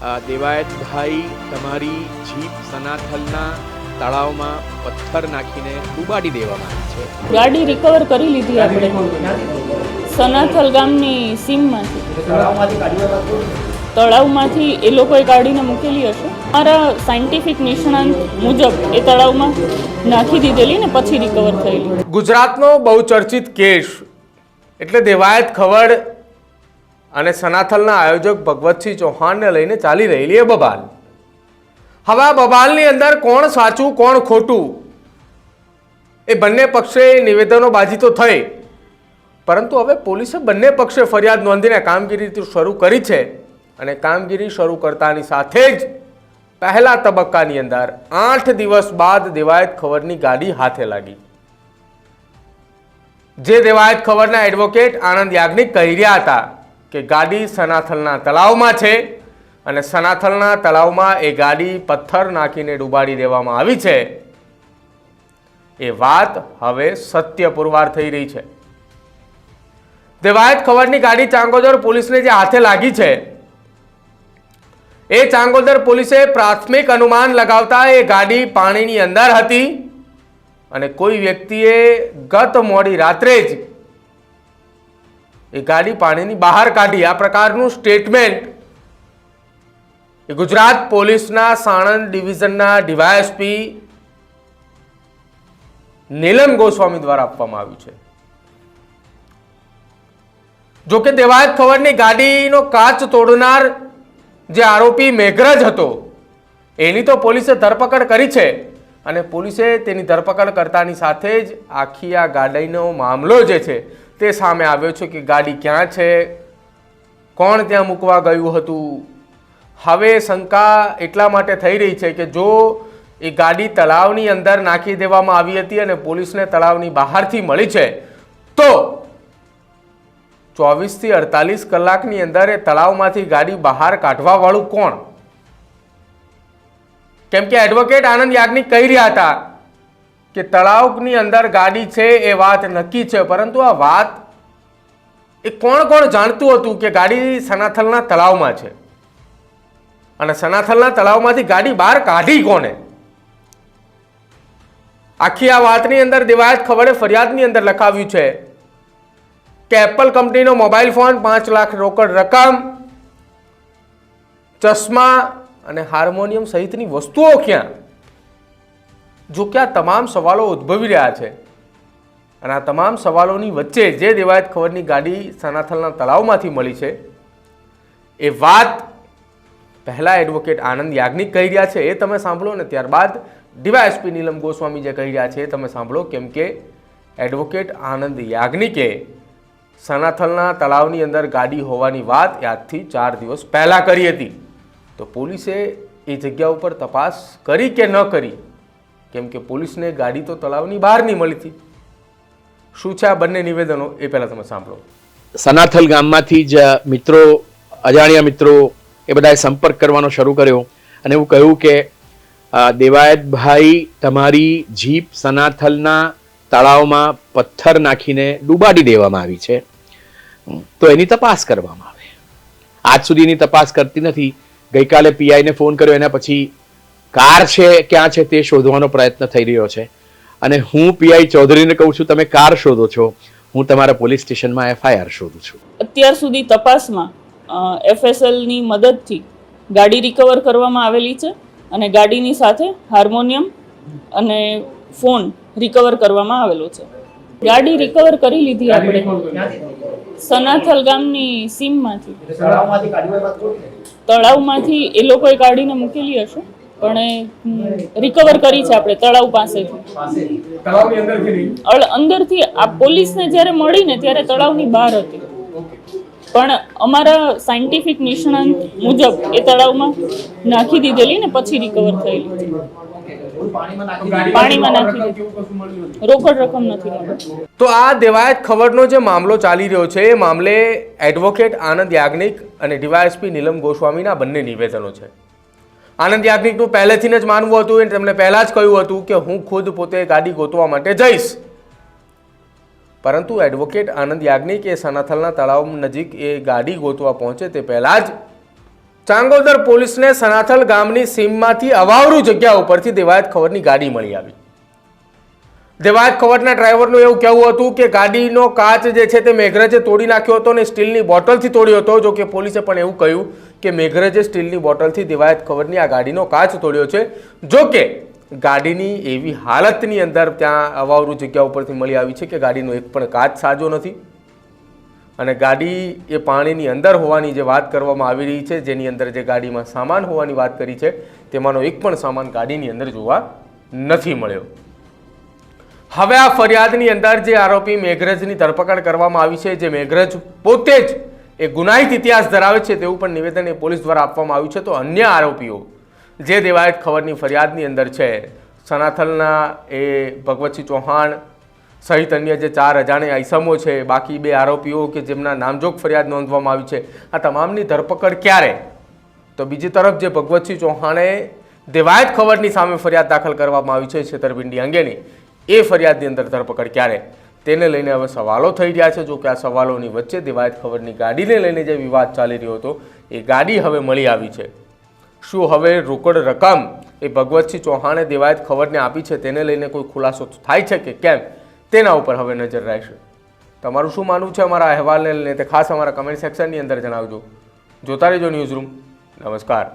દેવાયતભાઈ તમારી જીપ સનાથલના તળાવમાં પથ્થર નાખીને ડૂબાડી દેવામાં આવી છે. ગાડી રિકવર કરી લીધી આપણે સનાથલ ગામની સીમમાંથી. તળાવમાંથી એ લોકોએ કાઢીને મૂકેલી હશે. મારા સાયન્ટિફિક નિષ્ણાંત મુજબ એ તળાવમાં નાખી દીધેલી ને પછી રિકવર થયેલી. ગુજરાતનો બહુચર્ચિત કેસ એટલે દેવાયત ખવડ અને સનાથલના આયોજક ભગવતસિંહ ચૌહાણને લઈને ચાલી રહેલી એ બબાલ. હવે આ બબાલની અંદર કોણ સાચું કોણ ખોટું એ બંને પક્ષે નિવેદનોબાજી તો થઈ, પરંતુ હવે પોલીસે બંને પક્ષે ફરિયાદ નોંધીને કામગીરી શરૂ કરી છે. અને કામગીરી શરૂ કરતાની સાથે જ પહેલા તબક્કાની અંદર 8 દિવસ બાદ દેવાયત ખવડની ગાડી હાથે લાગી. જે દેવાયત ખવડના એડવોકેટ આનંદ યાજ્ઞિક કહી રહ્યા હતા કે ગાડી સનાથલના તળાવમાં છે અને સનાથલના તળાવમાં એ ગાડી પથ્થર નાખીને ડૂબાડી દેવામાં આવી છે, એ વાત હવે સત્ય પુરવાર થઈ રહી છે. દેવાયત ખવડની ગાડી ચાંગોદર પોલીસને જે હાથે લાગી છે, એ ચાંગોદર પોલીસે પ્રાથમિક અનુમાન લગાવતા એ ગાડી પાણીની અંદર હતી અને કોઈ વ્યક્તિએ ગત મોડી રાત્રે જ એ ગાડી પાણીની બહાર કાઢી. આ પ્રકારનું સ્ટેટમેન્ટ એ ગુજરાત પોલીસના સાણંદ ડિવિઝનના ડીવાયએસપી નીલમ ગોસ્વામી દ્વારા આપવામાં આવ્યું છે. જોકે દેવાયત ખવડની ગાડીનો કાચ તોડનાર જે આરોપી મેઘરજ હતો એની તો પોલીસે ધરપકડ કરી છે અને પોલીસે તેની ધરપકડ કરતાની સાથે જ આખી આ ગાડીનો મામલો જે છે તે સામે આવ્યો છે કે ગાડી ક્યાં છે, કોણ ત્યાં મૂકવા ગયું હતું. હવે શંકા એટલા માટે થઈ રહી છે કે જો એ ગાડી તળાવની અંદર નાખી દેવામાં આવી હતી અને પોલીસને તળાવની બહારથી મળી છે તો 24 થી 48 કલાકની અંદર એ તળાવમાંથી ગાડી બહાર કાઢવા વાળું કોણ? કેમ કે એડવોકેટ આનંદ યાજ્ઞિક કહી રહ્યા હતા કે તળાવની અંદર ગાડી છે એ વાત નક્કી છે, પરંતુ આ વાત એ કોણ કોણ જાણતું હતું કે ગાડી સનાથલના તળાવમાં છે અને સનાથલના તળાવમાંથી ગાડી બહાર કાઢી કોને? આખી આ વાતની અંદર દેવાયત ખવડે ફરિયાદની અંદર લખાવ્યું છે કે એપલ કંપનીનો મોબાઈલ ફોન, 5 લાખ રોકડ રકમ, ચશ્મા અને હાર્મોનિયમ સહિતની વસ્તુઓ ક્યાં? જો કે આ તમામ સવાલો ઉદ્ભવી રહ્યા છે અને આ તમામ સવાલોની વચ્ચે જે દેવાયત ખવડની ગાડી સનાથલના તળાવમાંથી મળી છે એ વાત પહેલા એડવોકેટ આનંદ યાજ્ઞિક કહી રહ્યા છે એ તમે સાંભળો ને ત્યારબાદ ડીવાયએસપી નીલમ ગોસ્વામી જે કહી રહ્યા છે એ તમે સાંભળો. કેમ કે એડવોકેટ આનંદ યાજ્ઞિકે સનાથલના તળાવની અંદર ગાડી હોવાની વાત આજથી 4 દિવસ પહેલા કરી હતી. તો પોલીસે એ જગ્યા ઉપર તપાસ કરી કે ન કરી? કેમ કે પોલીસને ગાડી તો તળાવની બહાર નહીં મળી હતી. શું છે આ બંને નિવેદનો એ પહેલા તમે સાંભળો. સનાથલ ગામમાંથી જ મિત્રો, અજાણ્યા મિત્રો એ બધાએ સંપર્ક કરવાનો શરૂ કર્યો અને એવું કહ્યું કે દેવાયતભાઈ તમારી જીપ સનાથલના તળાવમાં પથ્થર નાખીને ડૂબાડી દેવામાં આવી છે, તો એની તપાસ કરવામાં આવે. આજ સુધીની તપાસ કરતી નથી. ગઈકાલે પીઆઈને ફોન કર્યો, એના પછી કાર છે ક્યાં છે તે શોધવાનો પ્રયત્ન થઈ રહ્યો છે અને હું પીઆઈ ચૌધરીને કહું છું તમે કાર શોધો છો, હું તમારા પોલીસ સ્ટેશનમાં એફઆઈઆર શોધું છું. અત્યાર સુધી તપાસમાં એફએસએલની મદદથી ગાડી રિકવર કરવામાં આવેલી છે અને ગાડીની સાથે હાર્મોનિયમ અને ફોન રિકવર કરવામાં આવેલો છે. ગાડી રિકવર કરી લીધી આપણે સનાથલ ગામની સીમમાંથી. તળાવમાંથી એ લોકોએ કાઢીને મૂકેલી હશે, પણ રિકવર કરી છે આપણે તળાવ પાસેથી. અંદરથી આ પોલીસને જ્યારે મળીને ત્યારે તળાવની બહાર હતી, પણ અમારા સાયન્ટિફિક નિષ્ણાંત મુજબ એ તળાવમાં નાખી દીધેલી ને પછી રિકવર થયેલી. પાણીમાં નાખી રોકડ રકમ નથી મળી. તો આ દેવાયત ખવડનો જે મામલો ચાલી રહ્યો છે એ મામલે એડવોકેટ આનંદ યાજ્ઞિક અને ડીવાયએસપી નીલમ ગોસ્વામીના બંને નિવેદનો છે. આનંદ યાજ્ઞિકનું પહેલેથી જ માનવું હતું અને તેમણે પહેલા જ કહ્યું હતું કે હું ખુદ પોતે ગાડી ગોતવા માટે જઈશ, પરંતુ એડવોકેટ આનંદ યાજ્ઞિક એ સનાથલના તળાવ નજીક એ ગાડી ગોતવા પહોંચે તે પહેલા જ ચાંગોદર પોલીસને સનાથલ ગામની સીમમાંથી અવાવરૂ જગ્યા ઉપરથી દેવાયત ખવરની ગાડી મળી આવી. દેવાયત ખવરના ડ્રાઈવરનું એવું કહેવું હતું કે ગાડીનો કાચ જે છે તે મેઘરજે તોડી નાખ્યો હતો અને સ્ટીલની બોટલથી તોડ્યો હતો. જો કે પોલીસે પણ એવું કહ્યું કે મેઘરજે સ્ટીલની બોટલથી દેવાયત ખવરની આ ગાડીનો કાચ તોડ્યો છે. જો કે ગાડીની એવી હાલતની અંદર ત્યાં અવાવરૂ જગ્યા ઉપરથી મળી આવી છે કે ગાડીનો એક પણ કાચ સાજો નથી અને ગાડી એ પાણીની અંદર હોવાની જે વાત કરવામાં આવી રહી છે, જેની અંદર જે ગાડીમાં સામાન હોવાની વાત કરી છે, તેમાંનો એક પણ સામાન ગાડીની અંદર જોવા નથી મળ્યો. હવે આ ફરિયાદની અંદર જે આરોપી મેઘરજની ધરપકડ કરવામાં આવી છે, જે મેઘરજ પોતે જ એ ગુનાહિત ઇતિહાસ ધરાવે છે તેવું પણ નિવેદન એ પોલીસ દ્વારા આપવામાં આવ્યું છે. તો અન્ય આરોપીઓ જે દેવાયત ખવરની ફરિયાદની અંદર છે, સનાથલના એ ભગવતસિંહ ચૌહાણ સહિત અન્ય જે 4 અજાણ્યા ઈસમો છે, બાકી 2 આરોપીઓ કે જેમના નામજોગ ફરિયાદ નોંધવામાં આવી છે, આ તમામની ધરપકડ ક્યારે? તો બીજી તરફ જે ભગવતસિંહ ચૌહાણે દેવાયત ખવરની સામે ફરિયાદ દાખલ કરવામાં આવી છે છેતરપિંડી અંગેની, એ ફરિયાદની અંદર ધરપકડ ક્યારે? તેને લઈને હવે સવાલો થઈ રહ્યા છે. જો કે આ સવાલોની વચ્ચે દેવાયત ખવરની ગાડીને લઈને જે વિવાદ ચાલી રહ્યો હતો, એ ગાડી હવે મળી આવી છે. શું હવે રોકડ રકમ એ ભગવતસિંહ ચૌહાણે દેવાયત ખવરને આપી છે તેને લઈને કોઈ ખુલાસો થાય છે કે કેમ, તેના ઉપર હવે નજર રહેશે. તમારું શું માનવું છે અમારા અહેવાલને લઈને તે ખાસ અમારા કમેન્ટ સેક્શનની અંદર જણાવજો. જોતા રહેજો ન્યૂઝરૂમ. નમસ્કાર.